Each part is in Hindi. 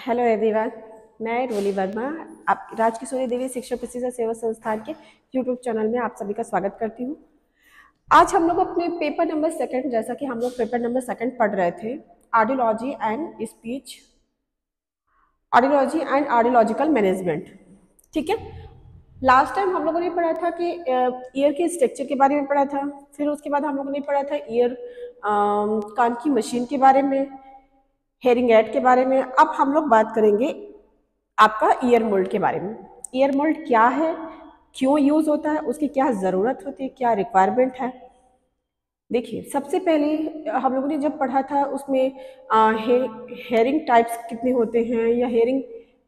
हेलो एवरीवन, मैं रोली वर्मा आप राजकिशोरी देवी शिक्षा प्रशिक्षण सेवा संस्थान के यूट्यूब चैनल में आप सभी का स्वागत करती हूँ। आज हम लोग अपने पेपर नंबर सेकंड, जैसा कि हम लोग पेपर नंबर सेकंड पढ़ रहे थे, audiology and speech, audiology and audiological management. ठीक है, लास्ट टाइम हम लोगों ने पढ़ा था कि ईयर के स्ट्रक्चर के बारे में पढ़ा था। फिर उसके बाद हम लोगों ने पढ़ा था ईयर कान की मशीन के बारे में, हेयरिंग एड के बारे में। अब हम लोग बात करेंगे आपका ईयर मोल्ड के बारे में। ईयर मोल्ड क्या है, क्यों यूज होता है, उसकी क्या ज़रूरत होती है, क्या रिक्वायरमेंट है। देखिए, सबसे पहले हम लोगों ने जब पढ़ा था उसमें हेयरिंग टाइप्स कितने होते हैं या हेयरिंग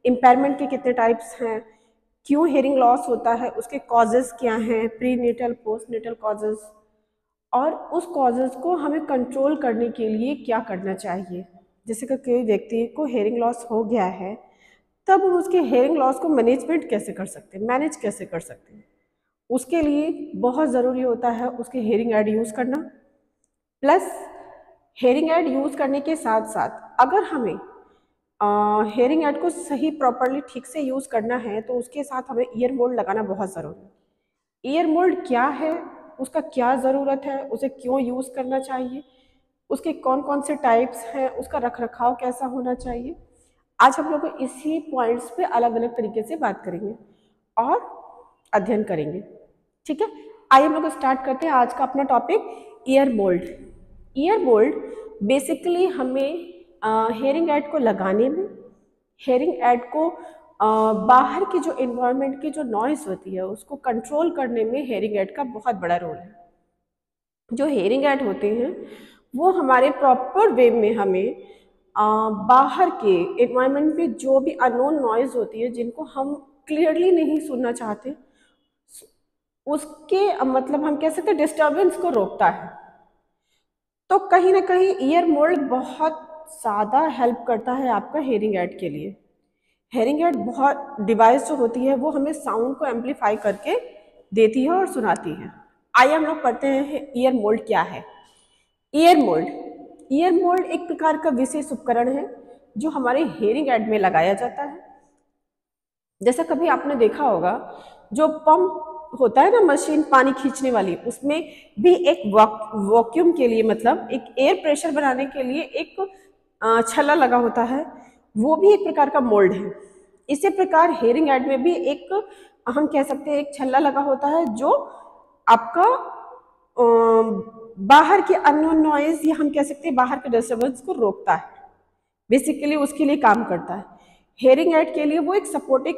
इम्पेयरमेंट के कितने टाइप्स हैं, क्यों हेयरिंग लॉस होता है, उसके कॉजेज़ क्या हैं, prenatal postnatal causes, और उस कॉजेज़ को हमें कंट्रोल करने के लिए क्या करना चाहिए। जैसे कि कोई व्यक्ति को हेयरिंग लॉस हो गया है, तब हम उसके हेयरिंग लॉस को मैनेजमेंट कैसे कर सकते हैं, मैनेज कैसे कर सकते हैं। उसके लिए बहुत ज़रूरी होता है उसके हेयरिंग एड यूज़ करना। प्लस हेयरिंग एड यूज़ करने के साथ साथ अगर हमें हेयरिंग एड को सही प्रॉपरली ठीक से यूज़ करना है तो उसके साथ हमें ईयर मोल्ड लगाना बहुत ज़रूरी है। ईयर मोल्ड क्या है, उसका क्या ज़रूरत है, उसे क्यों यूज़ करना चाहिए, उसके कौन कौन से टाइप्स हैं, उसका रख रखाव कैसा होना चाहिए, आज हम लोग इसी पॉइंट्स पे अलग अलग तरीके से बात करेंगे और अध्ययन करेंगे। ठीक है, आइए हम लोग स्टार्ट करते हैं आज का अपना topic, year mould. Year mould basically हमें हेयरिंग एड को लगाने में, हेयरिंग एड को बाहर की जो इन्वायरमेंट की जो नॉइज़ होती है उसको कंट्रोल करने में हेयरिंग एड का बहुत बड़ा रोल है। जो हेयरिंग एड होते हैं वो हमारे प्रॉपर वे में हमें बाहर के इन्वायरमेंट में जो भी अननोन नॉइज़ होती है जिनको हम क्लियरली नहीं सुनना चाहते, उसके मतलब हम कह सकते हैं डिस्टर्बेंस को रोकता है। तो कहीं ना कहीं ईयर मोल्ड बहुत ज़्यादा हेल्प करता है आपका हेयरिंग एड के लिए। हेयरिंग एड बहुत डिवाइस जो होती है वो हमें साउंड को एम्पलीफाई करके देती है और सुनाती है। आइए हम लोग पढ़ते हैं ईयर मोल्ड क्या है। ईयर मोल्ड, ईयर मोल्ड एक प्रकार का विशेष उपकरण है जो हमारे हेयरिंग एड में लगाया जाता है। जैसा कभी आपने देखा होगा जो पंप होता है ना, मशीन पानी खींचने वाली, उसमें भी एक वॉक्यूम के लिए, मतलब एक एयर प्रेशर बनाने के लिए एक छल्ला लगा होता है, वो भी एक प्रकार का मोल्ड है। इसी प्रकार हेयरिंग एड में भी एक, हम कह सकते हैं, एक छल्ला लगा होता है जो आपका बाहर के अननोन नॉइज या हम कह सकते हैं बाहर के डिस्टर्बेंस को रोकता है, बेसिकली उसके लिए काम करता है। हेयरिंग एड के लिए वो एक सपोर्टिंग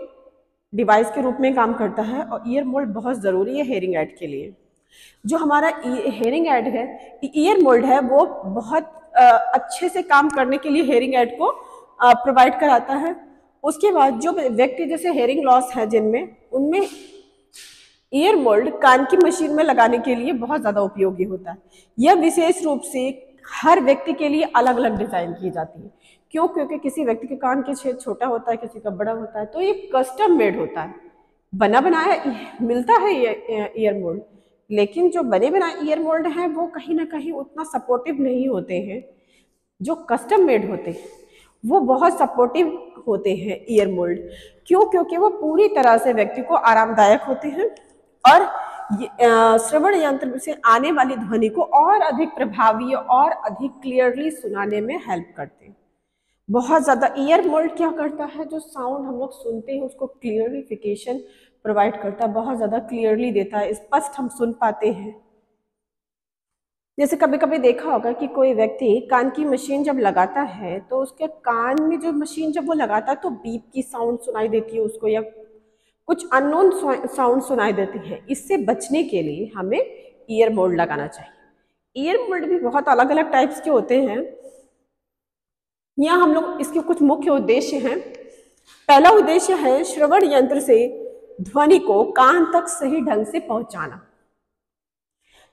डिवाइस के रूप में काम करता है और ईयर मोल्ड बहुत ज़रूरी है हेयरिंग एड के लिए। जो हमारा हेयरिंग एड है, ईयर मोल्ड है, वो बहुत अच्छे से काम करने के लिए हेयरिंग एड को प्रोवाइड कराता है। उसके बाद जो व्यक्ति जैसे हेयरिंग लॉस है जिनमें, उनमें ईयर मोल्ड कान की मशीन में लगाने के लिए बहुत ज़्यादा उपयोगी होता है। यह विशेष रूप से हर व्यक्ति के लिए अलग अलग डिज़ाइन की जाती है। क्यों? क्योंकि किसी व्यक्ति के कान के छेद छोटा होता है, किसी का बड़ा होता है, तो ये कस्टम मेड होता है, बना बनाया मिलता है ईयर मोल्ड। लेकिन जो बने बनाए ईयर मोल्ड हैं वो कहीं ना कहीं उतना सपोर्टिव नहीं होते हैं। जो कस्टम मेड होते हैं वो बहुत सपोर्टिव होते हैं ईयर मोल्ड। क्यों? क्योंकि वो पूरी तरह से व्यक्ति को आरामदायक होते हैं और श्रवण यंत्र से आने वाली ध्वनि को और अधिक प्रभावी और अधिक क्लियरली सुनाने में हेल्प करते हैं। बहुत ज़्यादा ईयर मोल्ड क्या करता है, जो साउंड हम लोग सुनते हैं उसको क्लियरिफिकेशन प्रोवाइड करता है, बहुत ज़्यादा क्लियरली देता है, स्पष्ट हम सुन पाते हैं। जैसे कभी कभी देखा होगा कि कोई व्यक्ति कान की मशीन जब लगाता है तो उसके कान में जो मशीन जब वो लगाता है तो बीप की साउंड सुनाई देती है उसको, या कुछ अननोन साउंड सुनाई देती है। इससे बचने के लिए हमें ईयर मोल्ड लगाना चाहिए। ईयर मोल्ड भी बहुत अलग अलग टाइप्स के होते हैं। यहाँ हम लोग इसके कुछ मुख्य उद्देश्य हैं। पहला उद्देश्य है श्रवण यंत्र से ध्वनि को कान तक सही ढंग से पहुंचाना।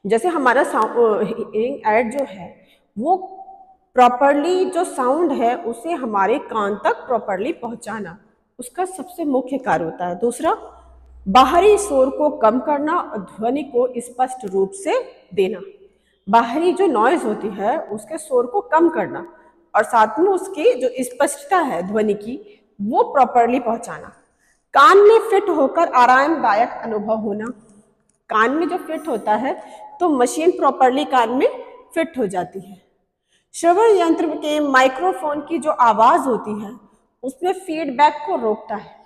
जैसे हमारा हेयरिंग एड जो है वो प्रॉपरली जो साउंड है उसे हमारे कान तक प्रॉपरली पहुंचाना उसका सबसे मुख्य कार्य होता है। दूसरा, बाहरी शोर को कम करना और ध्वनि को स्पष्ट रूप से देना। बाहरी जो नॉइज होती है उसके शोर को कम करना और साथ में उसकी जो स्पष्टता है ध्वनि की वो प्रॉपरली पहुंचाना। कान में फिट होकर आरामदायक अनुभव होना। कान में जो फिट होता है तो मशीन प्रॉपरली कान में फिट हो जाती है। श्रवण यंत्र के माइक्रोफोन की जो आवाज होती है उसमें फीडबैक को रोकता है।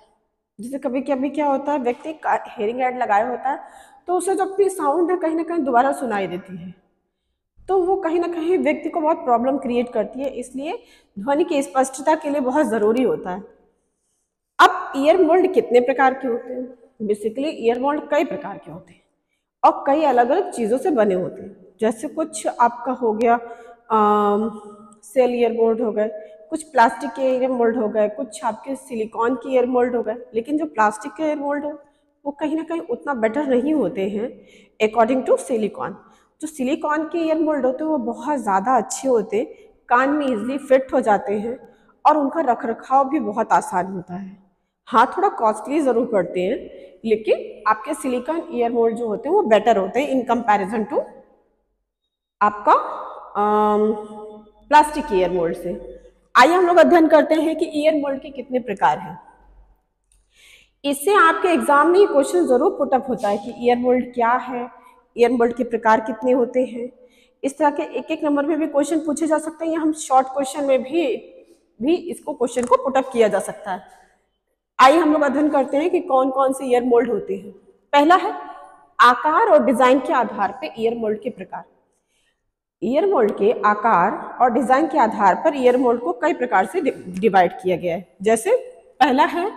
जैसे कभी कभी क्या होता है, व्यक्ति हेयरिंग एड लगाया होता है तो उसे जो अपनी साउंड है कहीं ना कहीं दोबारा सुनाई देती है, तो वो कहीं ना कहीं व्यक्ति को बहुत प्रॉब्लम क्रिएट करती है, इसलिए ध्वनि की स्पष्टता के लिए बहुत ज़रूरी होता है। अब ईयर मोल्ड कितने प्रकार के होते हैं? बेसिकली ईयर मोल्ड कई प्रकार के होते हैं और कई अलग अलग चीज़ों से बने होते हैं। जैसे कुछ आपका हो गया सेल ईयर मोल्ड हो गए, कुछ प्लास्टिक के ईयर मोल्ड हो गए, कुछ आपके सिलिकॉन के ईयर मोल्ड हो गए। लेकिन जो प्लास्टिक के ईयर मोल्ड है वो कहीं ना कहीं उतना बेटर नहीं होते हैं अकॉर्डिंग टू सिलिकॉन। जो सिलिकॉन के ईयर मोल्ड होते हैं वो बहुत ज़्यादा अच्छे होते हैं, कान में इजीली फिट हो जाते हैं और उनका रख रखाव भी बहुत आसान होता है। हाँ, थोड़ा कॉस्टली ज़रूर पड़ते हैं, लेकिन आपके सिलिकॉन ईयर मोल्ड जो होते हैं वो बेटर होते हैं इन कंपैरिजन टू आपका प्लास्टिक ईयर मोल्ड से। आइए हम लोग अध्ययन करते हैं कि ईयर मोल्ड के कितने प्रकार हैं। इससे आपके एग्जाम में ये क्वेश्चन जरूर पुटअप होता है कि ईयर मोल्ड क्या है, ईयर मोल्ड के प्रकार कितने होते हैं। इस तरह के एक एक नंबर में भी क्वेश्चन पूछे जा सकते हैं या हम शॉर्ट क्वेश्चन में भी इसको क्वेश्चन को पुटअप किया जा सकता है। आइए हम लोग अध्ययन करते हैं कि कौन कौन से ईयर मोल्ड होते हैं। पहला है आकार और डिजाइन के आधार पर ईयर मोल्ड के प्रकार। ईयर मोल्ड के आकार और डिजाइन के आधार पर ईयर मोल्ड को कई प्रकार से डिवाइड किया गया है। जैसे पहला है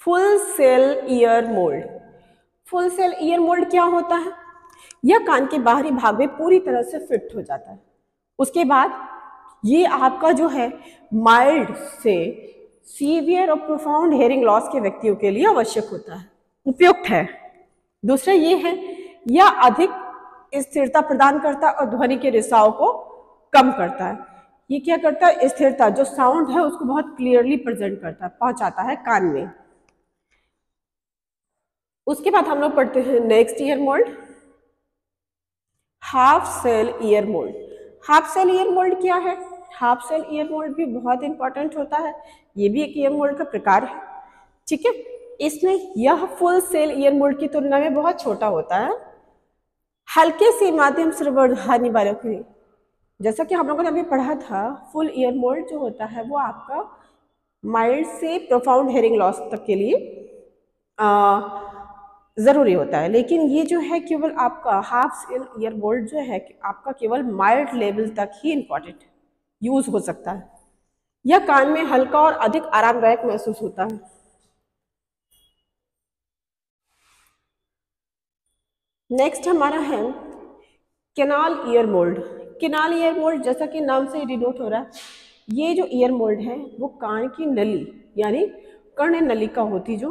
full shell ear mould. Full shell ear mould क्या होता है? यह कान के बाहरी भाग में पूरी तरह से फिट हो जाता है। उसके बाद ये आपका जो है माइल्ड से सीवियर और प्रोफाउंड हेयरिंग लॉस के व्यक्तियों के लिए आवश्यक होता है, उपयुक्त है। दूसरा ये है यह अधिक स्थिरता प्रदान करता है और ध्वनि के रिसाव को कम करता है। ये क्या करता है? स्थिरता, जो साउंड है उसको बहुत क्लियरली प्रेजेंट करता है, पहुंचाता है कान में। उसके बाद हम लोग पढ़ते हैं next ear mould, half shell ear mould. Half shell ear mould क्या है? हाफ सेल ईयर मोल्ड भी बहुत इंपॉर्टेंट होता है, ये भी एक ईयर मोल्ड का प्रकार है। ठीक है, इसमें यह फुल सेल ईयर मोल्ड की तुलना में बहुत छोटा होता है, हल्के से माध्यम श्रवण हानि वालों के लिए। जैसा कि हम लोगों ने अभी पढ़ा था, फुल ईयर मोल्ड जो होता है वो आपका माइल्ड से प्रोफाउंड हेयरिंग लॉस तक के लिए ज़रूरी होता है। लेकिन ये जो है केवल आपका हाफ सेल ईयर मोल्ड जो है आपका केवल माइल्ड लेवल तक ही इम्पॉर्टेंट यूज हो सकता है। यह कान में हल्का और अधिक आरामदायक महसूस होता है। नेक्स्ट हमारा है canal year mould. Canal year mould जैसा कि नाम से डिनोट हो रहा है, ये जो ईयर मोल्ड है वो कान की नली यानी कर्ण नलिका होती जो,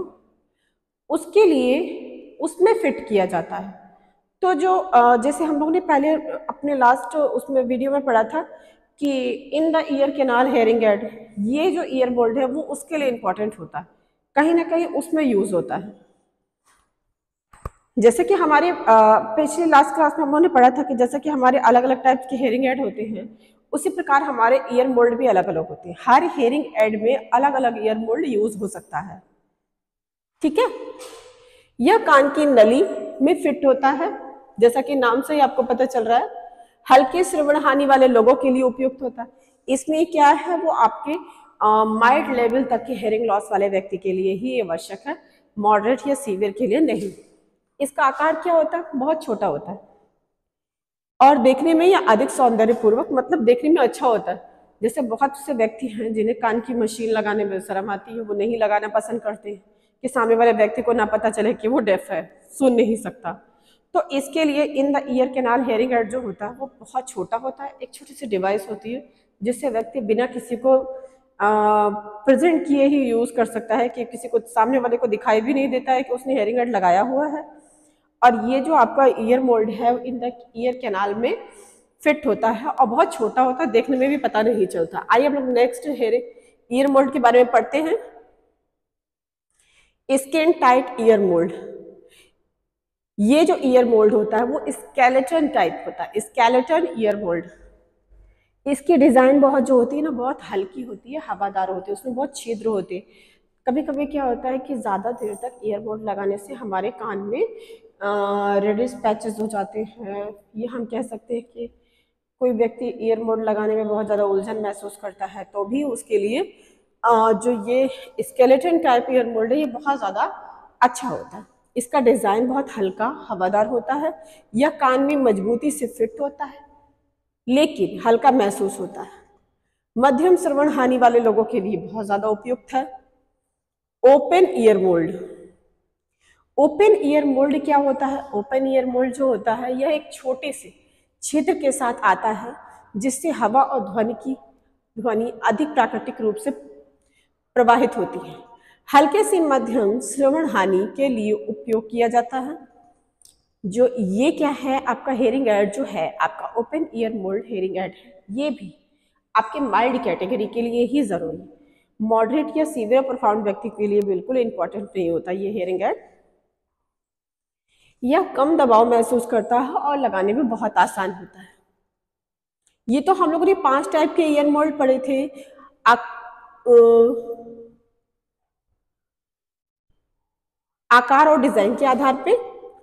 उसके लिए उसमें फिट किया जाता है। तो जो जैसे हम लोग ने पहले अपने लास्ट उसमें वीडियो में पढ़ा था कि in the ear canal hearing aid, ये जो ईयर मोल्ड है वो उसके लिए इम्पॉर्टेंट होता है, कहीं ना कहीं उसमें यूज होता है। जैसे कि हमारे पिछले लास्ट क्लास में हम लोगों ने पढ़ा था कि जैसे कि हमारे अलग अलग टाइप्स के हेयरिंग एड होते हैं, उसी प्रकार हमारे ईयर मोल्ड भी अलग अलग होते हैं। हर हेयरिंग एड में अलग अलग ईयर मोल्ड यूज हो सकता है। ठीक है, यह कान की नली में फिट होता है, जैसा कि नाम से ही आपको पता चल रहा है, हल्के श्रवण हानि वाले लोगों के लिए उपयुक्त होता है। इसमें क्या है, वो आपके माइल्ड लेवल तक के हेयरिंग लॉस वाले व्यक्ति के लिए ही आवश्यक है, मॉडरेट या सीवियर के लिए नहीं। इसका आकार क्या होता है? बहुत छोटा होता है और देखने में यह अधिक सौंदर्यपूर्वक, मतलब देखने में अच्छा होता है। जैसे बहुत से व्यक्ति हैं जिन्हें कान की मशीन लगाने में शर्म आती है, वो नहीं लगाना पसंद करते हैं कि सामने वाले व्यक्ति को ना पता चले कि वो डेफ है, सुन नहीं सकता। तो इसके लिए in the ear canal hearing aid जो होता है वो बहुत छोटा होता है, एक छोटी सी डिवाइस होती है जिससे व्यक्ति बिना किसी को प्रेजेंट किए ही यूज कर सकता है, कि किसी को सामने वाले को दिखाई भी नहीं देता है कि उसने हेयरिंग एड लगाया हुआ है। और ये जो आपका ईयर मोल्ड है इन द ईयर कैनाल में फिट होता है और बहुत छोटा होता है, देखने में भी पता नहीं चलता। आइए हम लोग नेक्स्ट ईयर मोल्ड के बारे में पढ़ते हैं। Skin tight year mould. ये जो ईयर मोल्ड होता है वो स्केलेटन टाइप होता है, स्केलेटन ईयर मोल्ड। इसकी डिज़ाइन बहुत जो होती है ना, बहुत हल्की होती है, हवादार होती है, उसमें बहुत छिद्र होते हैं। कभी कभी क्या होता है कि ज़्यादा देर तक ईयरबड लगाने से हमारे कान में रेडिश पैचेस हो जाते हैं। ये हम कह सकते हैं कि कोई व्यक्ति ईयरबड लगाने में बहुत ज़्यादा उलझन महसूस करता है तो भी उसके लिए जो ये स्केलेटन टाइप ईयरबड है ये बहुत ज़्यादा अच्छा होता है। इसका डिज़ाइन बहुत हल्का हवादार होता है, यह कान में मजबूती से फिट होता है लेकिन हल्का महसूस होता है। मध्यम श्रवण हानि वाले लोगों के लिए बहुत ज़्यादा उपयुक्त है। Open year mould. Open year mould क्या होता है? ओपन ईयर मोल्ड जो होता है यह एक छोटे से छिद्र के साथ आता है जिससे हवा और ध्वनि अधिक प्राकृतिक रूप से प्रवाहित होती है। हल्के से मध्यम श्रवण हानि के लिए उपयोग किया जाता है। जो ये क्या है, आपका हेयरिंग एड जो है, आपका open year mould hearing add है, ये भी आपके माइल्ड कैटेगरी के लिए ही जरूरी है। मॉडरेट या सीवियर प्रोफाउंड व्यक्ति के लिए बिल्कुल इंपॉर्टेंट नहीं होता ये हेयरिंग एड। यह कम दबाव महसूस करता है और लगाने में बहुत आसान होता है। ये तो हम लोगों ने 5 टाइप के ईयर मोल्ड पढ़े थे। आकार और डिजाइन के आधार पे।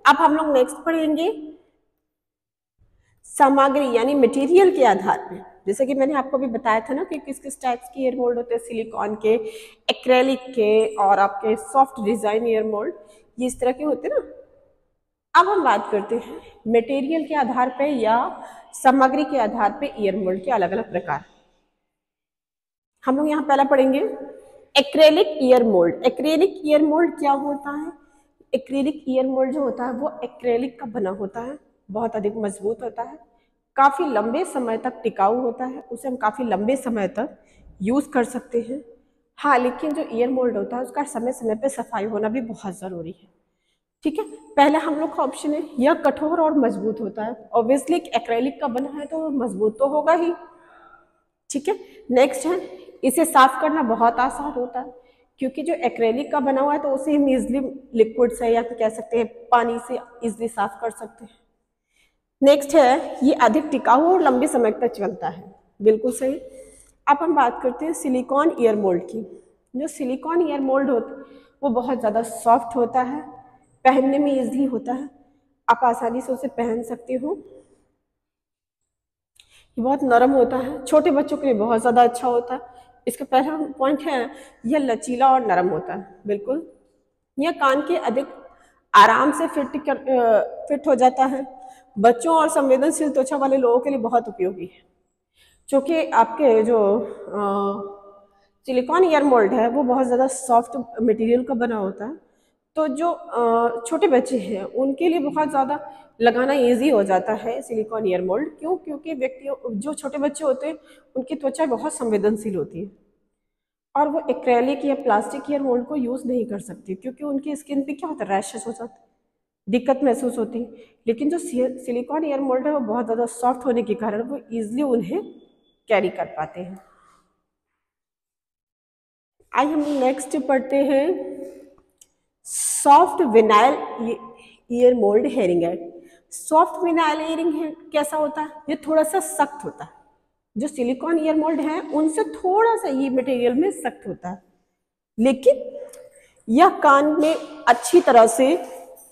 अब हम लोग नेक्स्ट पढ़ेंगे सामग्री यानी मटेरियल के आधार पे। जैसे कि मैंने आपको भी बताया था ना कि किस किस टाइप्स के ईयर मोल्ड होते हैं, सिलिकॉन के, एक्रेलिक के और आपके सॉफ्ट डिजाइन ईयर मोल्ड, ये इस तरह के होते हैं ना। अब हम बात करते हैं मटेरियल के आधार पे या सामग्री के आधार पे ईयर मोल्ड के अलग अलग प्रकार। हम लोग यहाँ पहला पढ़ेंगे acrylic year mould. Acrylic year mould क्या होता है? एक्रेलिक ईयर मोल्ड जो होता है वो एक्रेलिक का बना होता है, बहुत अधिक मजबूत होता है, काफ़ी लंबे समय तक टिकाऊ होता है, उसे हम काफ़ी लंबे समय तक यूज़ कर सकते हैं। हाँ, लेकिन जो ईयर मोल्ड होता है उसका समय समय पे सफाई होना भी बहुत ज़रूरी है। ठीक है, पहला हम लोग का ऑप्शन है यह कठोर और मजबूत होता है। ऑब्वियसली एक्रेलिक का बना है तो मजबूत तो होगा ही। ठीक है, नेक्स्ट है इसे साफ करना बहुत आसान होता है क्योंकि जो एक्रेलिक का बना हुआ है तो उसे हम इजिली लिक्विड से या फिर कह सकते हैं पानी से इजिली साफ कर सकते हैं। नेक्स्ट है ये अधिक टिकाऊ और लंबे समय तक चलता है, बिल्कुल सही। अब हम बात करते हैं सिलिकॉन ईयर मोल्ड की। जो सिलिकॉन ईयर मोल्ड होता है वो बहुत ज़्यादा सॉफ्ट होता है, पहनने में इजिली होता है, आप आसानी से उसे पहन सकते हो। ये बहुत नरम होता है, छोटे बच्चों के लिए बहुत ज़्यादा अच्छा होता है। इसका पहला पॉइंट है यह लचीला और नरम होता है, बिल्कुल। यह कान के अधिक आराम से फिट हो जाता है। बच्चों और संवेदनशील त्वचा वाले लोगों के लिए बहुत उपयोगी है। क्योंकि आपके जो सिलिकॉन ईयर मोल्ड है वो बहुत ज़्यादा सॉफ्ट मटेरियल का बना होता है, तो जो छोटे बच्चे हैं उनके लिए बहुत ज़्यादा लगाना इजी हो जाता है सिलिकॉन ईयर मोल्ड। क्यों? क्योंकि व्यक्तियों जो छोटे बच्चे होते हैं उनकी त्वचा बहुत संवेदनशील होती है और वो एक्रेलिक या प्लास्टिक ईयर मोल्ड को यूज़ नहीं कर सकती क्योंकि उनकी स्किन पे क्या होता है, रैशेस हो जाते हैं, दिक्कत महसूस होती है। लेकिन जो सिलिकॉन ईयर मोल्ड है वो बहुत ज़्यादा सॉफ्ट होने के कारण वो ईजिली उन्हें कैरी कर पाते हैं। आइए हम नेक्स्ट पढ़ते हैं soft vinyl ear mould hearing aid. Soft vinyl earring कैसा होता है? ये थोड़ा सा सख्त होता है। जो सिलिकॉन ईयर मोल्ड है उनसे थोड़ा सा ये मटेरियल में सख्त होता है, लेकिन यह कान में अच्छी तरह से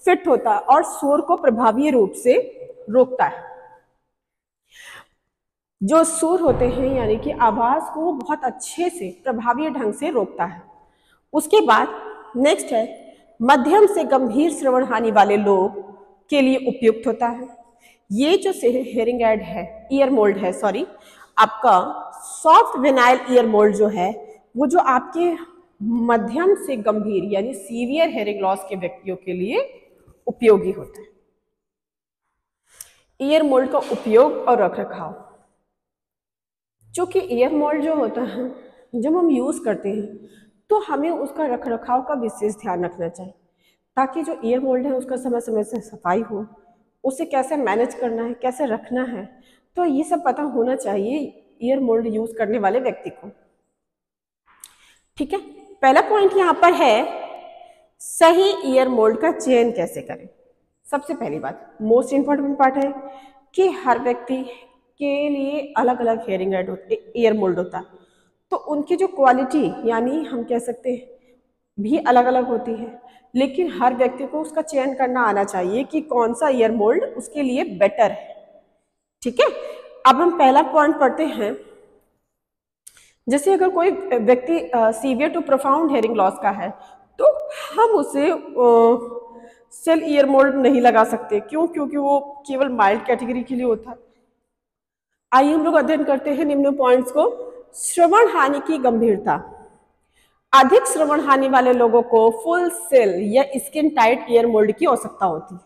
फिट होता है और शोर को प्रभावी रूप से रोकता है। जो सुर होते हैं यानी कि आवाज को बहुत अच्छे से प्रभावी ढंग से रोकता है। उसके बाद नेक्स्ट है मध्यम से गंभीर श्रवण हानि वाले लोग के लिए उपयुक्त होता है। ये जो हेयरिंग एड है, ईयर मोल्ड है, सॉरी, आपका सॉफ्ट विनाइल ईयर मोल्ड जो है वो जो आपके मध्यम से गंभीर यानी सीवियर हेयरिंग लॉस के व्यक्तियों के लिए उपयोगी होता है। ईयर मोल्ड का उपयोग और रखरखाव। चूँकि ईयर मोल्ड जो होता है जब हम यूज़ करते हैं तो हमें उसका रखरखाव का विशेष ध्यान रखना चाहिए ताकि जो ईयर मोल्ड है उसका समय समय से सफाई हो, उसे कैसे मैनेज करना है, कैसे रखना है, तो ये सब पता होना चाहिए ईयर मोल्ड यूज़ करने वाले व्यक्ति को। ठीक है, पहला पॉइंट यहाँ पर है सही ईयर मोल्ड का चयन कैसे करें। सबसे पहली बात, मोस्ट इंपॉर्टेंट पार्ट है कि हर व्यक्ति के लिए अलग अलग हेयरिंग एड होते, ईयर मोल्ड होता है, तो उनकी जो क्वालिटी यानी हम कह सकते हैं भी अलग अलग होती है, लेकिन हर व्यक्ति को उसका चयन करना आना चाहिए कि कौन सा ईयर मोल्ड उसके लिए बेटर है। ठीक है, अब हम पहला पॉइंट पढ़ते हैं। जैसे अगर कोई व्यक्ति severe to profound hearing loss का है तो हम उसे सेल ईयर मोल्ड नहीं लगा सकते। क्यों? क्योंकि वो केवल माइल्ड कैटेगरी के लिए होता है। आइए हम लोग अध्ययन करते हैं निम्न पॉइंट्स को। श्रवण हानि की गंभीरता। अधिक श्रवण हानि वाले लोगों को फुल सेल या स्किन टाइट ईयर मोल्ड की आवश्यकता होती है।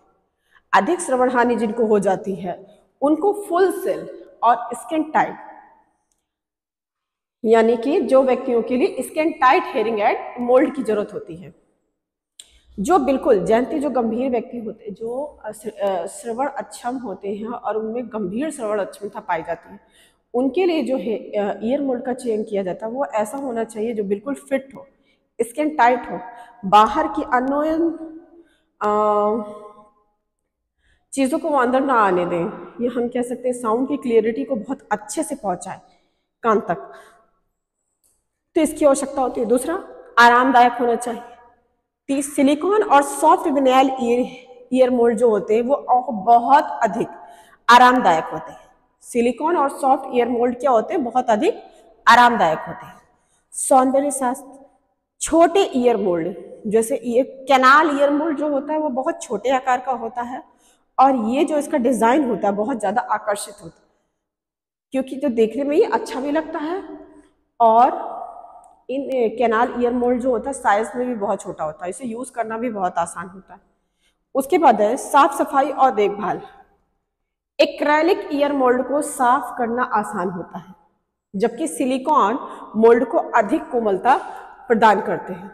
अधिक श्रवण हानि जिनको हो जाती है उनको फुल सेल और स्किन टाइट, यानी कि जो व्यक्तियों के लिए skin tight hearing aid mould की जरूरत होती है। जो बिल्कुल जानते, जो गंभीर व्यक्ति होते हैं, जो श्रवण अक्षम होते हैं और उनमें गंभीर श्रवण अक्षमता पाई जाती है, उनके लिए जो है ईयर मोल्ड का चयन किया जाता है वो ऐसा होना चाहिए जो बिल्कुल फिट हो, स्किन टाइट हो, बाहर की अननोन चीज़ों को वो अंदर ना आने दें। ये हम कह सकते हैं साउंड की क्लियरिटी को बहुत अच्छे से पहुंचाए कान तक, तो इसकी आवश्यकता होती है। दूसरा, आरामदायक होना चाहिए। सिलिकॉन और सॉफ्ट विनाइल ईयर मोल्ड जो होते हैं वो बहुत अधिक आरामदायक होते हैं। सिलिकॉन और सॉफ्ट ईयर मोल्ड क्या होते हैं? बहुत अधिक आरामदायक होते हैं। सौंदर्य शास्त्र। छोटे ईयर मोल्ड, जैसे ये कैनाल ईयर मोल्ड जो होता है वो बहुत छोटे आकार का होता है और ये जो इसका डिजाइन होता है बहुत ज्यादा आकर्षित होता है, क्योंकि जो देखने में ये अच्छा भी लगता है और इन कैनाल ईयर मोल्ड जो होता है साइज में भी बहुत छोटा होता है, इसे यूज करना भी बहुत आसान होता है। उसके बाद है साफ सफाई और देखभाल। एक्रेलिक ईयर मोल्ड को साफ करना आसान होता है जबकि सिलिकॉन मोल्ड को अधिक कोमलता प्रदान करते हैं।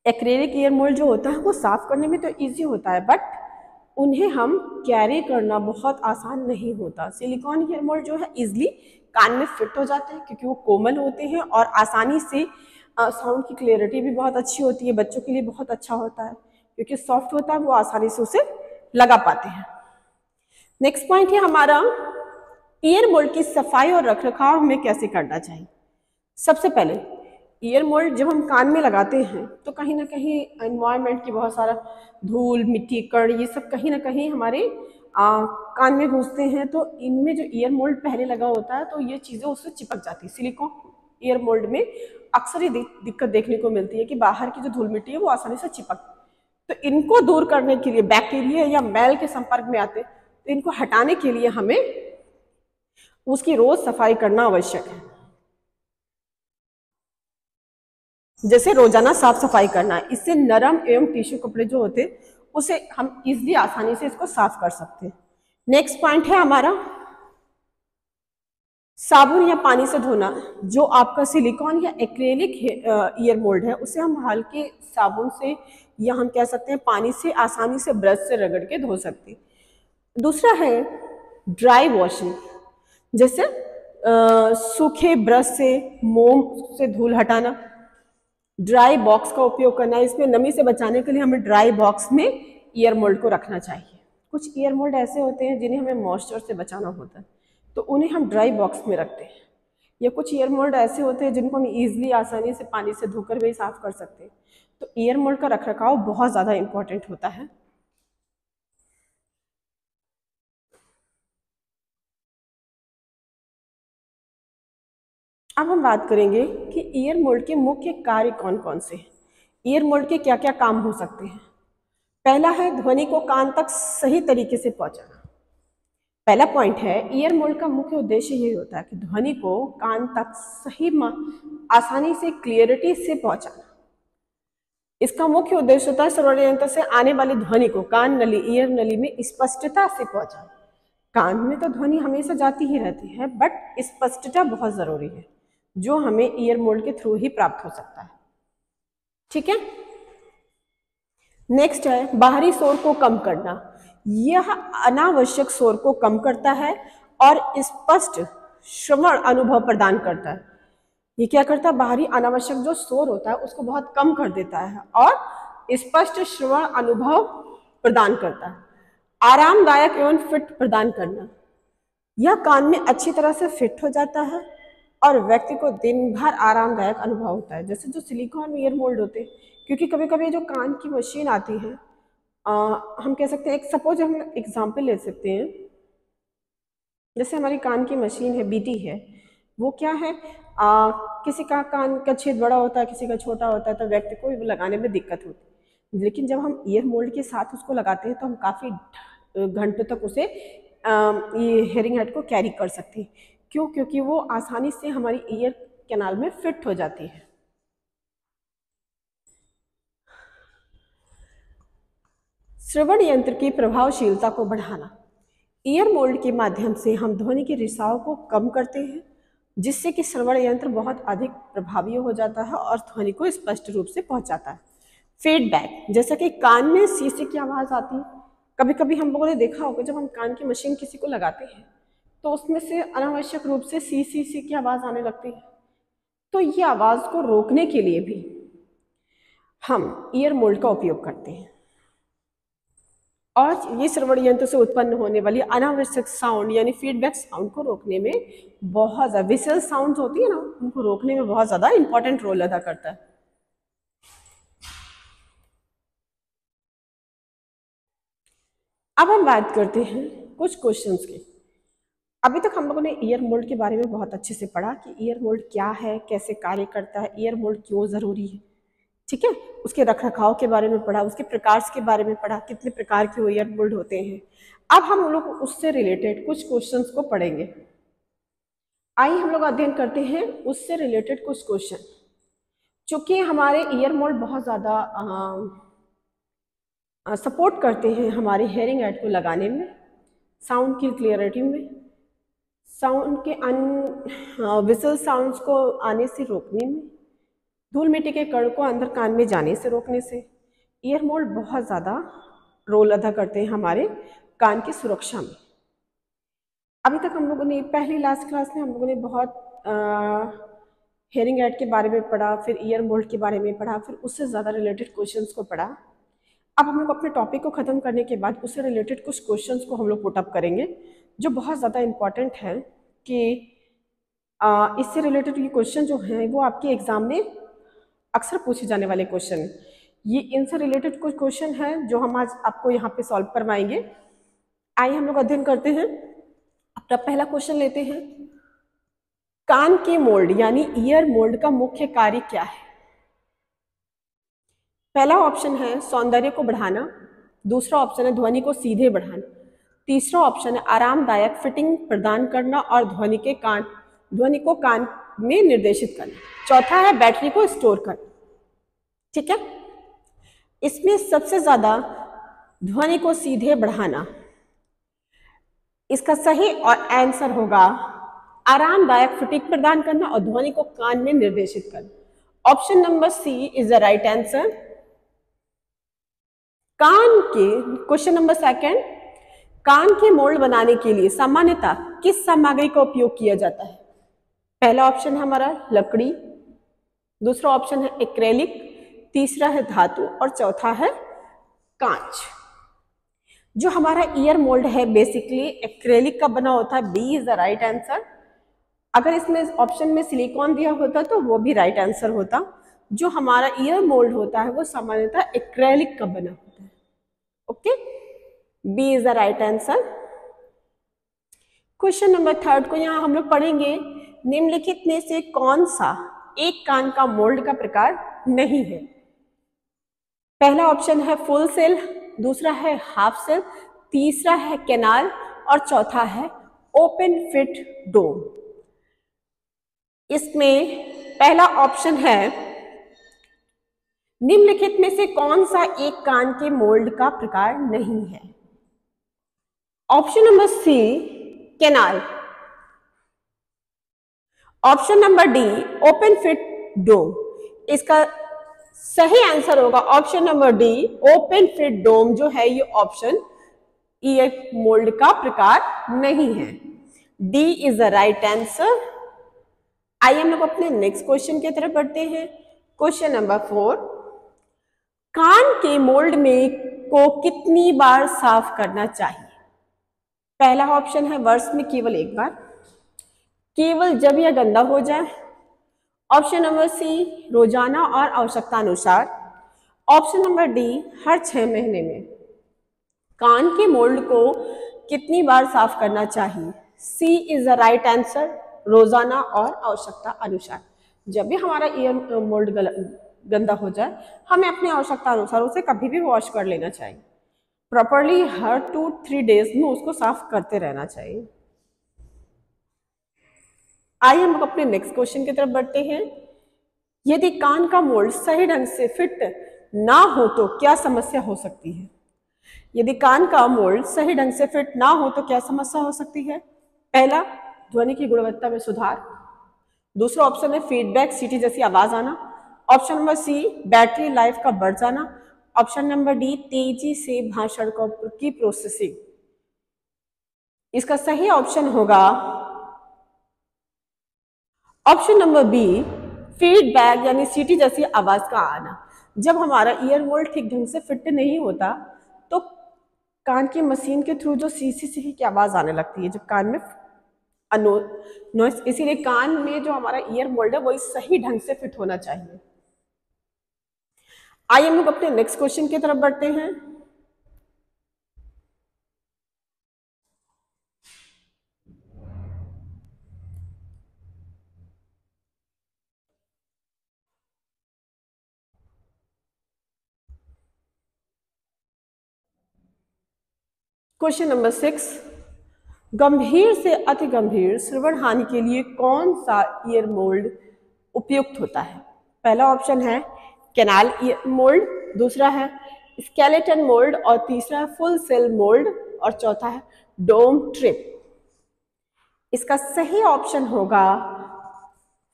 एक्रेलिक ईयर मोल्ड जो होता है वो साफ करने में तो इजी होता है बट उन्हें हम कैरी करना बहुत आसान नहीं होता। सिलिकॉन ईयर मोल्ड जो है इजिली कान में फिट हो जाते हैं क्योंकि वो कोमल होते हैं और आसानी से साउंड की क्लियरिटी भी बहुत अच्छी होती है। बच्चों के लिए बहुत अच्छा होता है क्योंकि सॉफ्ट होता है, वो आसानी से उसे लगा पाते हैं। नेक्स्ट पॉइंट है हमारा ईयर मोल्ड की सफाई और रखरखाव हमें कैसे करना चाहिए। सबसे पहले ईयर मोल्ड जब हम कान में लगाते हैं तो कहीं ना कहीं एनवायरनमेंट की बहुत सारा धूल, मिट्टी, कण, ये सब कहीं ना कहीं हमारे कान में घुसते हैं, तो इनमें जो ईयर मोल्ड पहले लगा होता है तो ये चीज़ें उससे चिपक जाती है। सिलिकॉन ईयर मोल्ड में अक्सर ये दिक्कत देखने को मिलती है कि बाहर की जो धूल मिट्टी है वो आसानी से चिपक, तो इनको दूर करने के लिए बैक्टीरिया या मैल के संपर्क में आते तो इनको हटाने के लिए हमें उसकी रोज सफाई करना आवश्यक है। जैसे रोजाना साफ सफाई करना है, इससे नरम एवं टिश्यू कपड़े जो होते हैं उसे हम इजिली आसानी से इसको साफ कर सकते हैं। नेक्स्ट पॉइंट है हमारा साबुन या पानी से धोना। जो आपका सिलिकॉन या एक्रेलिक ईयर मोल्ड है उसे हम हल्के साबुन से या हम कह सकते हैं पानी से आसानी से ब्रश से रगड़ के धो सकते हैं। दूसरा है ड्राई वॉशिंग, जैसे सूखे ब्रश से मोम से धूल हटाना। ड्राई बॉक्स का उपयोग करना है, इसमें नमी से बचाने के लिए हमें ड्राई बॉक्स में ईयर मोल्ड को रखना चाहिए। कुछ ईयर मोल्ड ऐसे होते हैं जिन्हें हमें मॉइस्चर से बचाना होता है तो उन्हें हम ड्राई बॉक्स में रखते हैं, या कुछ ईयर मोल्ड ऐसे होते हैं जिनको हम ईजिली आसानी से पानी से धोकर भी साफ कर सकते हैं। तो ईयर मोल्ड का रखरखाव बहुत ज़्यादा इंपॉर्टेंट होता है। अब हम बात करेंगे कि ईयर मोल्ड के मुख्य कार्य कौन कौन से हैं। ईयर मोल्ड के क्या क्या काम हो सकते हैं। पहला है ध्वनि को कान तक सही तरीके से पहुंचाना। पहला पॉइंट है ईयर मोल्ड का मुख्य उद्देश्य यही होता है कि ध्वनि को कान तक सही आसानी से क्लियरिटी से पहुंचाना। इसका मुख्य उद्देश्य होता है श्रवण यंत्र से आने वाली ध्वनि को कान नली, ईयर नली में स्पष्टता से पहुंचाना। कान में तो ध्वनि हमेशा जाती ही रहती है बट स्पष्टता बहुत जरूरी है जो हमें ईयर मोल्ड के थ्रू ही प्राप्त हो सकता है। ठीक है, नेक्स्ट है बाहरी शोर को कम करना। यह अनावश्यक शोर को कम करता है और स्पष्ट श्रवण अनुभव प्रदान करता है। ये क्या करता है? बाहरी अनावश्यक जो शोर होता है उसको बहुत कम कर देता है और स्पष्ट श्रवण अनुभव प्रदान करता है। आरामदायक एवं फिट प्रदान करना, यह कान में अच्छी तरह से फिट हो जाता है और व्यक्ति को दिन भर आरामदायक अनुभव होता है। जैसे जो सिलिकॉन ईयर मोल्ड होते हैं, क्योंकि कभी कभी जो कान की मशीन आती है, हम कह सकते हैं, एक सपोज हम एग्जाम्पल ले सकते हैं, जैसे हमारी कान की मशीन है, बीटी है, वो क्या है, किसी का कान का छेद बड़ा होता है, किसी का छोटा होता है, तो व्यक्ति को लगाने में दिक्कत होती है। लेकिन जब हम ईयर मोल्ड के साथ उसको लगाते हैं तो हम काफ़ी घंटों तक उसे ये हेयरिंग एड को कैरी कर सकते हैं। क्यों? क्योंकि वो आसानी से हमारी ईयर कैनाल में फिट हो जाती है। श्रवण यंत्र की प्रभावशीलता को बढ़ाना, ईयर मोल्ड के माध्यम से हम ध्वनि के रिसाव को कम करते हैं, जिससे कि श्रवण यंत्र बहुत अधिक प्रभावी हो जाता है और ध्वनि को स्पष्ट रूप से पहुंचाता है। फीडबैक, जैसा कि कान में शीशे की आवाज़ आती है, कभी कभी हम लोगों ने देखा होगा जब हम कान की मशीन किसी को लगाते हैं तो उसमें से अनावश्यक रूप से सी सी सी की आवाज़ आने लगती है। तो ये आवाज़ को रोकने के लिए भी हम ईयर मोल्ड का उपयोग करते हैं और ये श्रवण यंत्र से उत्पन्न होने वाली अनावश्यक साउंड यानी फीडबैक साउंड को रोकने में बहुत ज़्यादा, विशल साउंड होती है ना, उनको रोकने में बहुत ज़्यादा इंपॉर्टेंट रोल अदा करता है। अब हम बात करते हैं कुछ क्वेश्चंस की। अभी तक हम लोगों ने ईयर मोल्ड के बारे में बहुत अच्छे से पढ़ा कि ईयर मोल्ड क्या है, कैसे कार्य करता है, ईयर मोल्ड क्यों ज़रूरी है, ठीक है। उसके रखरखाव के बारे में पढ़ा, उसके प्रकार के बारे में पढ़ा, कितने प्रकार के ईयर मोल्ड होते हैं। अब हम लोग उससे रिलेटेड कुछ क्वेश्चंस को पढ़ेंगे। आइए हम लोग अध्ययन करते हैं उससे रिलेटेड कुछ क्वेश्चन। चूँकि हमारे ईयर मोल्ड बहुत ज़्यादा सपोर्ट करते हैं हमारे हेयरिंग एड को लगाने में, साउंड की क्लियरिटी में, साउंड के विसल साउंड्स को आने से रोकने में, धूल मिट्टी के कण को अंदर कान में जाने से रोकने से ईयर मोल्ड बहुत ज़्यादा रोल अदा करते हैं हमारे कान की सुरक्षा में। अभी तक हम लोगों ने पहली लास्ट क्लास में हम लोगों ने बहुत हेयरिंग एड के बारे में पढ़ा, फिर ईयर मोल्ड के बारे में पढ़ा, फिर उससे ज़्यादा रिलेटेड क्वेश्चंस को पढ़ा। अब हम लोग अपने टॉपिक को ख़त्म करने के बाद उससे रिलेटेड कुछ क्वेश्चंस को हम लोग पुट अप करेंगे जो बहुत ज़्यादा इम्पॉर्टेंट है कि इससे रिलेटेड ये क्वेश्चन जो हैं वो आपके एग्ज़ाम में अक्सर पूछे जाने वाले क्वेश्चन। ये इनसे रिलेटेड कुछ क्वेश्चन हैं जो हम आज आपको यहाँ पे सॉल्व करवाएंगे। आइए हम लोग अध्ययन करते हैं। अपना पहला क्वेश्चन लेते हैं। कान के मोल्ड यानी ईयर मोल्ड का मुख्य कार्य क्या है? पहला ऑप्शन है सौंदर्य को बढ़ाना, दूसरा ऑप्शन है ध्वनि को सीधे बढ़ाना, तीसरा ऑप्शन है आरामदायक फिटिंग प्रदान करना और ध्वनि को कान में निर्देशित करना, चौथा है बैटरी को स्टोर करना। ठीक है, इसमें सबसे ज्यादा ध्वनि को सीधे बढ़ाना, इसका सही और आंसर होगा आरामदायक फिटिंग प्रदान करना और ध्वनि को कान में निर्देशित करना। Option number C is the right answer. Question number second, कान के मोल्ड बनाने के लिए सामान्यतः किस सामग्री का उपयोग किया जाता है? पहला ऑप्शन है हमारा लकड़ी, दूसरा ऑप्शन है एक्रेलिक, तीसरा है धातु और चौथा है कांच। जो हमारा ईयर मोल्ड है बेसिकली एक्रेलिक का बना होता है, B is the right answer. अगर इसमें ऑप्शन में सिलिकॉन दिया होता तो वो भी राइट आंसर होता। जो हमारा ईयर मोल्ड होता है वो सामान्यतः एक्रेलिक का बना होता है। Okay, B is the right answer. Question number third को यहाँ हम लोग पढ़ेंगे। निम्नलिखित में से कौन सा एक कान का मोल्ड का प्रकार नहीं है? पहला ऑप्शन है फुल सेल, दूसरा है हाफ सेल, तीसरा है कैनाल और चौथा है ओपन फिट डोम। इसमें पहला ऑप्शन है निम्नलिखित में से कौन सा एक कान के मोल्ड का प्रकार नहीं है? Option number C canal, option number D open fit dome. इसका सही आंसर होगा option number D open fit dome. जो है ये ऑप्शन ईयर मोल्ड का प्रकार नहीं है, D is the right answer. आइए हम लोग अपने नेक्स्ट क्वेश्चन की तरफ बढ़ते हैं। क्वेश्चन नंबर 4, कान के मोल्ड में को कितनी बार साफ करना चाहिए? पहला ऑप्शन है वर्ष में केवल एक बार, केवल जब यह गंदा हो जाए। ऑप्शन नंबर सी, रोजाना और आवश्यकता अनुसार। ऑप्शन नंबर डी, हर 6 महीने में। कान के मोल्ड को कितनी बार साफ करना चाहिए? सी इज द राइट आंसर, रोजाना और आवश्यकता अनुसार। जब भी हमारा ईयर मोल्ड गंदा हो जाए, हमें अपनी आवश्यकता अनुसार उसे कभी भी वॉश कर लेना चाहिए। प्रॉपरली हर 2-3 डेज में उसको साफ करते रहना चाहिए। आइए हम अपने नेक्स्ट क्वेश्चन की तरफ बढ़ते हैं। यदि कान का मोल्ड सही ढंग से फिट ना हो तो क्या समस्या हो सकती है? यदि कान का मोल्ड सही ढंग से फिट ना हो तो क्या समस्या हो सकती है? पहला, ध्वनि की गुणवत्ता में सुधार। दूसरा ऑप्शन है फीडबैक, सीटी जैसी आवाज आना। Option number C, battery life का बढ़ जाना। ऑप्शन नंबर डी, तेजी से भाषण की प्रोसेसिंग। इसका सही ऑप्शन होगा ऑप्शन नंबर बी, फीडबैक यानी सीटी जैसी आवाज का आना। जब हमारा ईयर मोल्ड ठीक ढंग से फिट नहीं होता तो कान की मशीन के थ्रू जो सी की आवाज आने लगती है, जब कान में नॉइस। इसीलिए कान में जो हमारा ईयर मोल्ड है वो सही ढंग से फिट होना चाहिए। आइए हम लोग अपने नेक्स्ट क्वेश्चन की तरफ बढ़ते हैं। क्वेश्चन नंबर 6, गंभीर से अति गंभीर श्रवण हानि के लिए कौन सा ईयर मोल्ड उपयुक्त होता है? पहला ऑप्शन है कैनाल ईयर मोल्ड, दूसरा है स्केलेटन मोल्ड और तीसरा है फुल सेल मोल्ड और चौथा है डोम ट्रिप। इसका सही ऑप्शन होगा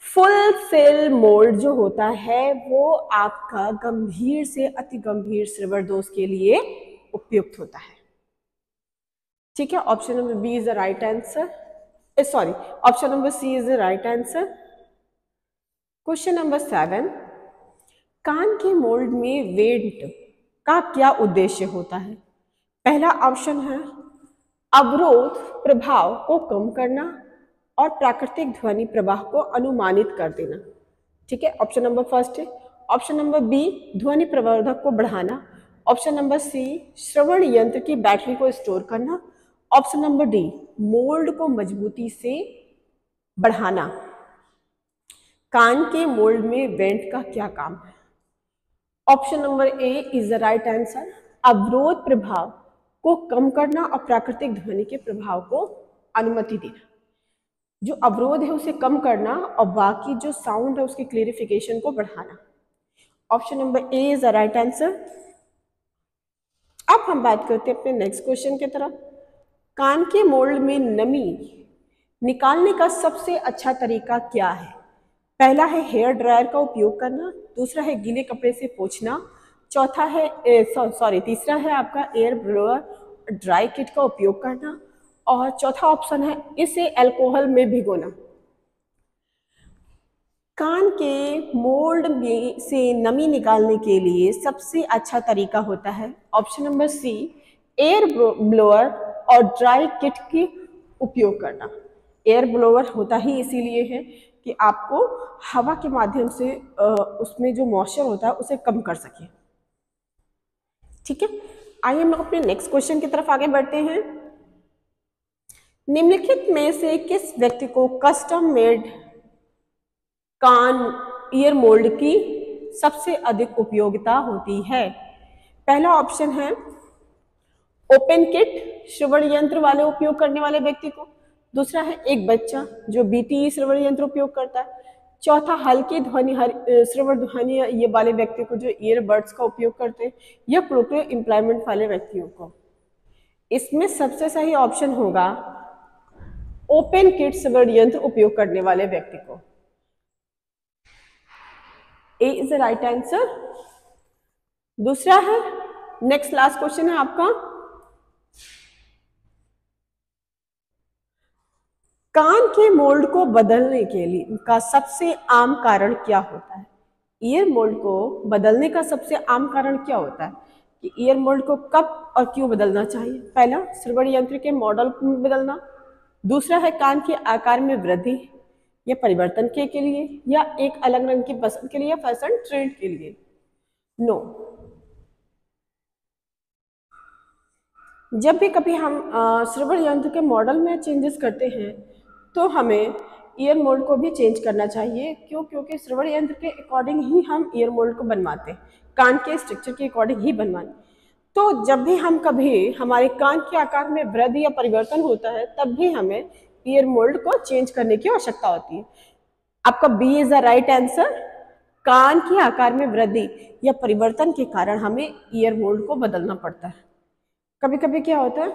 फुल सेल मोल्ड। जो होता है वो आपका गंभीर से अति गंभीर श्रवण दोष के लिए उपयुक्त होता है। ठीक है, option number B is the right answer, sorry option number C is the right answer. Question number 7, कान के मोल्ड में वेंट का क्या उद्देश्य होता है? पहला ऑप्शन है अवरोध प्रभाव को कम करना और प्राकृतिक ध्वनि प्रवाह को अनुमानित कर देना। ठीक है, ऑप्शन नंबर फर्स्ट है। ऑप्शन नंबर बी, ध्वनि प्रवर्धक को बढ़ाना। ऑप्शन नंबर सी, श्रवण यंत्र की बैटरी को स्टोर करना। ऑप्शन नंबर डी, मोल्ड को मजबूती से बढ़ाना। कान के मोल्ड में वेंट का क्या काम है? Option number A is the right answer, अवरोध प्रभाव को कम करना और प्राकृतिक ध्वनि के प्रभाव को अनुमति देना। जो अवरोध है उसे कम करना और बाकी जो साउंड है उसकी क्लियरिफिकेशन को बढ़ाना। Option number A is the right answer. अब हम बात करते हैं अपने नेक्स्ट क्वेश्चन की तरफ। कान के मोल्ड में नमी निकालने का सबसे अच्छा तरीका क्या है? पहला है हेयर ड्रायर का उपयोग करना, दूसरा है गीले कपड़े से पोंछना, चौथा है तीसरा है आपका एयर ब्लोअर ड्राई किट का उपयोग करना और चौथा ऑप्शन है इसे अल्कोहल में भिगोना। कान के मोल्ड में से नमी निकालने के लिए सबसे अच्छा तरीका होता है option number C, air blower और ड्राई किट की उपयोग करना। एयर ब्लोअर होता ही इसीलिए है कि आपको हवा के माध्यम से उसमें जो मॉइस्चर होता है उसे कम कर सके। ठीक है, आइए हम अपने नेक्स्ट क्वेश्चन की तरफ आगे बढ़ते हैं। निम्नलिखित में से किस व्यक्ति को कस्टम मेड कान ईयर मोल्ड की सबसे अधिक उपयोगिता होती है? पहला ऑप्शन है ओपन किट, श्रवण यंत्र वाले उपयोग करने वाले व्यक्ति को। दूसरा है एक बच्चा जो बीटीई श्रवण यंत्र उपयोग करता है। चौथा हल्की ध्वनि श्रवण ध्वनि ये वाले व्यक्ति को जो ईयरबड्स का उपयोग करते हैं, या प्रोक्रियो एम्प्लॉयमेंट वाले व्यक्तियों को। इसमें सबसे सही ऑप्शन होगा ओपन किट श्रवण यंत्र उपयोग करने वाले व्यक्ति को। ए इज द राइट आंसर। दूसरा है, नेक्स्ट लास्ट क्वेश्चन है आपका, कान के मोल्ड को बदलने के लिए का सबसे आम कारण क्या होता है? ईयर मोल्ड को बदलने का सबसे आम कारण क्या होता है? कि ईयर मोल्ड को कब और क्यों बदलना चाहिए। पहला, श्रवण यंत्र के मॉडल में बदलना। दूसरा है कान के आकार में वृद्धि या परिवर्तन के लिए, या एक अलग रंग की पसंद के लिए, या फैशन ट्रेंड के लिए। नो। जब भी कभी हम श्रवण यंत्र के मॉडल में चेंजेस करते हैं तो हमें ईयर मोल्ड को भी चेंज करना चाहिए। क्यों? क्योंकि श्रवण यंत्र के अकॉर्डिंग ही हम ईयर मोल्ड को बनवाते हैं, कान के स्ट्रक्चर के अकॉर्डिंग ही बनवाते। तो जब भी हम कभी हमारे कान के आकार में वृद्धि या परिवर्तन होता है तब भी हमें ईयर मोल्ड को चेंज करने की आवश्यकता होती है। आपका B is the right answer. कान के आकार में वृद्धि या परिवर्तन के कारण हमें ईयर मोल्ड को बदलना पड़ता है। कभी कभी क्या होता है,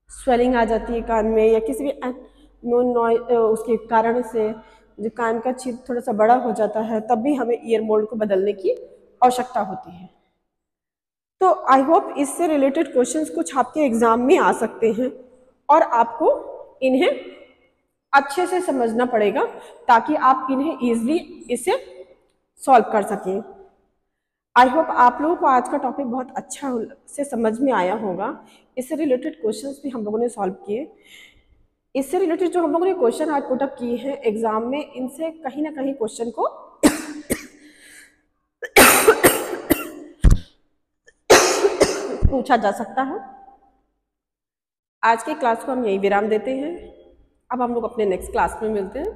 स्वेलिंग आ जाती है कान में, या किसी भी नॉन नॉइज उसके कारण से जो कान का छेद थोड़ा सा बड़ा हो जाता है, तब भी हमें ईयर मोल्ड को बदलने की आवश्यकता होती है। तो आई होप इससे रिलेटेड क्वेश्चंस कुछ आपके एग्जाम में आ सकते हैं और आपको इन्हें अच्छे से समझना पड़ेगा ताकि आप इन्हें इजीली इसे सॉल्व कर सकें। आई होप आप लोगों को आज का टॉपिक बहुत अच्छा से समझ में आया होगा। इससे रिलेटेड क्वेश्चंस भी हम लोगों ने सॉल्व किए। इससे रिलेटेड जो हम लोगों ने क्वेश्चन आज पुटअप किए हैं एग्जाम में, इनसे कहीं ना कहीं क्वेश्चन को पूछा जा सकता है। आज की क्लास को हम यही विराम देते हैं। अब हम लोग अपने नेक्स्ट क्लास में मिलते हैं।